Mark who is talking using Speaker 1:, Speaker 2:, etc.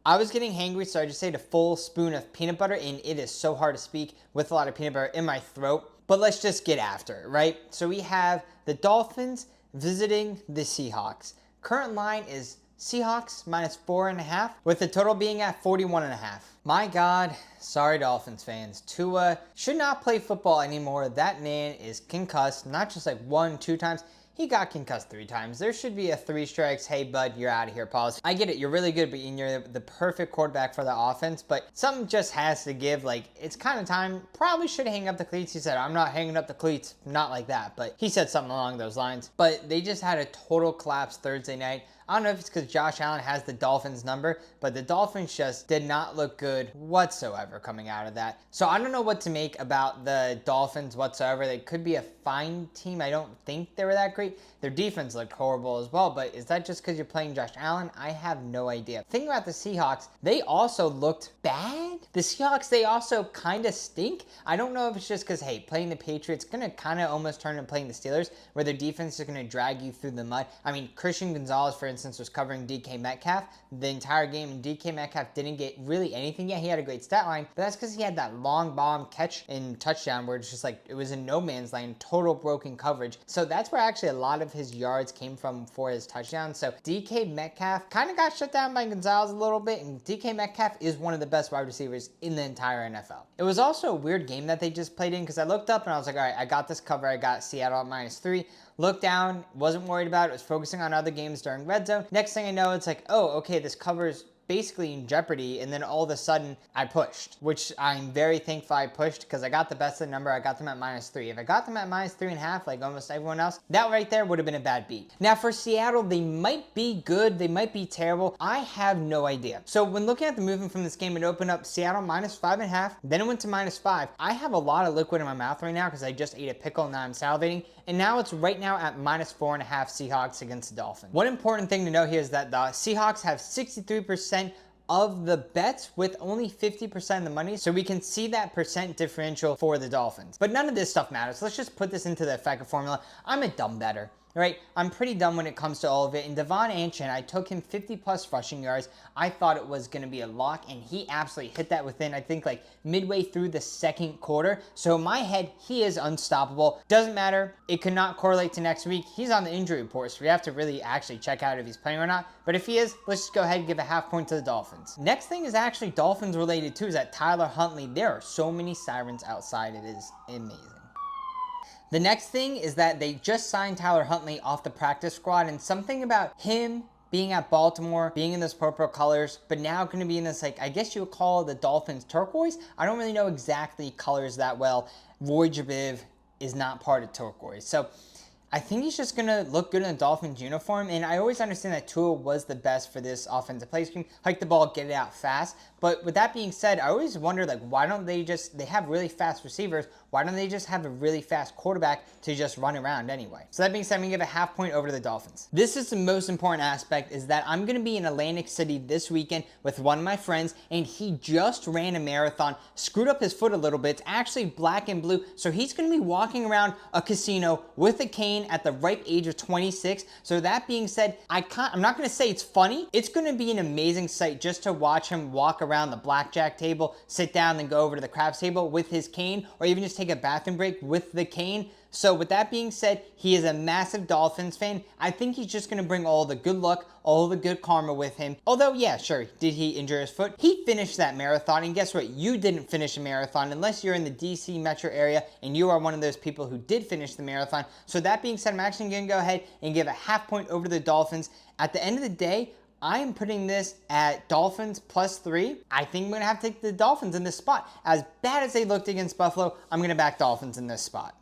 Speaker 1: I was getting hangry, so I just ate a full spoon of peanut butter, and it is so hard to speak with a lot of peanut butter in my throat. But let's just get after it, right? So we have the Dolphins visiting the Seahawks. Current line is Seahawks -4.5, with the total being at 41.5. My God, sorry Dolphins fans. Tua should not play football anymore. That man is concussed, not just like 1, 2 times. He got concussed 3 times. There should be a 3 strikes. Hey, bud, you're out of here. Pause. I get it. You're really good, but you're the perfect quarterback for the offense. But something just has to give. Like, it's kind of time. Probably should hang up the cleats. He said, I'm not hanging up the cleats. Not like that. But he said something along those lines. But they just had a total collapse Thursday night. I don't know if it's because Josh Allen has the Dolphins number, but the Dolphins just did not look good whatsoever coming out of that. So I don't know what to make about the Dolphins whatsoever. They could be a fine team. I don't think they were that great. Their defense looked horrible as well, but is that just because you're playing Josh Allen? I have no idea. Thinking about the Seahawks, they also looked bad. The Seahawks, they also kind of stink. I don't know if it's just because, hey, playing the Patriots going to kind of almost turn into playing the Steelers, where their defense is going to drag you through the mud. I mean, Christian Gonzalez, for instance, was covering DK Metcalf the entire game, and DK Metcalf didn't get really anything yet. He had a great stat line, but that's because he had that long bomb catch and touchdown where it's just like it was in no man's land, total broken coverage. So that's where actually a lot of his yards came from for his touchdown. So DK Metcalf kind of got shut down by Gonzalez a little bit, and DK Metcalf is one of the best wide receivers in the entire NFL. It was also a weird game that they just played in because I looked up and I was like, all right, I got this cover. I got Seattle at -3. Looked down, wasn't worried about it, was focusing on other games during red zone. Next thing I know, it's like, oh, okay, this covers basically in jeopardy, and then all of a sudden I pushed, which I'm very thankful I pushed because I got the best of the number. I got them at -3. If I got them at -3.5 like almost everyone else, that right there would have been a bad beat. Now for Seattle, they might be good, they might be terrible. I have no idea. So when looking at the movement from this game, it opened up Seattle -5.5, then it went to -5. I have a lot of liquid in my mouth right now because I just ate a pickle and now I'm salivating, and now it's right now at -4.5 Seahawks against the Dolphins. One important thing to know here is that the Seahawks have 63% of the bets with only 50% of the money, so we can see that percent differential for the Dolphins. But none of this stuff matters. Let's just put this into the effective formula. I'm a dumb bettor. Right, I'm pretty dumb when it comes to all of it. And Devon Achane, I took him 50+ rushing yards. I thought it was going to be a lock, and he absolutely hit that within, I think, like midway through the second quarter. So in my head, he is unstoppable. Doesn't matter. It could not correlate to next week. He's on the injury report, so we have to really actually check out if he's playing or not. But if he is, let's just go ahead and give a half point to the Dolphins. Next thing is actually Dolphins related too, is that Tyler Huntley. There are so many sirens outside. It is amazing. The next thing is that they just signed Tyler Huntley off the practice squad, and something about him being at Baltimore, being in those purple colors, but now going to be in this, like, I guess you would call the Dolphins turquoise. I don't really know exactly colors that well. Roy Jabiv is not part of turquoise. So I think he's just going to look good in a Dolphins uniform, and I always understand that Tua was the best for this offensive play scheme. Hike the ball, get it out fast. But with that being said, I always wonder, like, why don't they have really fast receivers. Why don't they just have a really fast quarterback to just run around anyway? So that being said, I'm going to give a half point over to the Dolphins. This is the most important aspect, is that I'm going to be in Atlantic City this weekend with one of my friends, and he just ran a marathon, screwed up his foot a little bit. It's actually black and blue, so he's going to be walking around a casino with a cane at the ripe age of 26. So that being said, I'm not going to say it's funny. It's going to be an amazing sight just to watch him walk around the blackjack table, sit down, then go over to the craps table with his cane, or even just take a bathroom break with the cane. So with that being said, he is a massive Dolphins fan. I think he's just going to bring all the good luck, all the good karma with him. Although, yeah, sure, did he injure his foot? He finished that marathon, and guess what? You didn't finish a marathon unless you're in the DC metro area, and you are one of those people who did finish the marathon. So that being said, I'm actually going to go ahead and give a half point over to the Dolphins. At the end of the day, I am putting this at Dolphins +3. I think I'm going to have to take the Dolphins in this spot. As bad as they looked against Buffalo, I'm going to back Dolphins in this spot.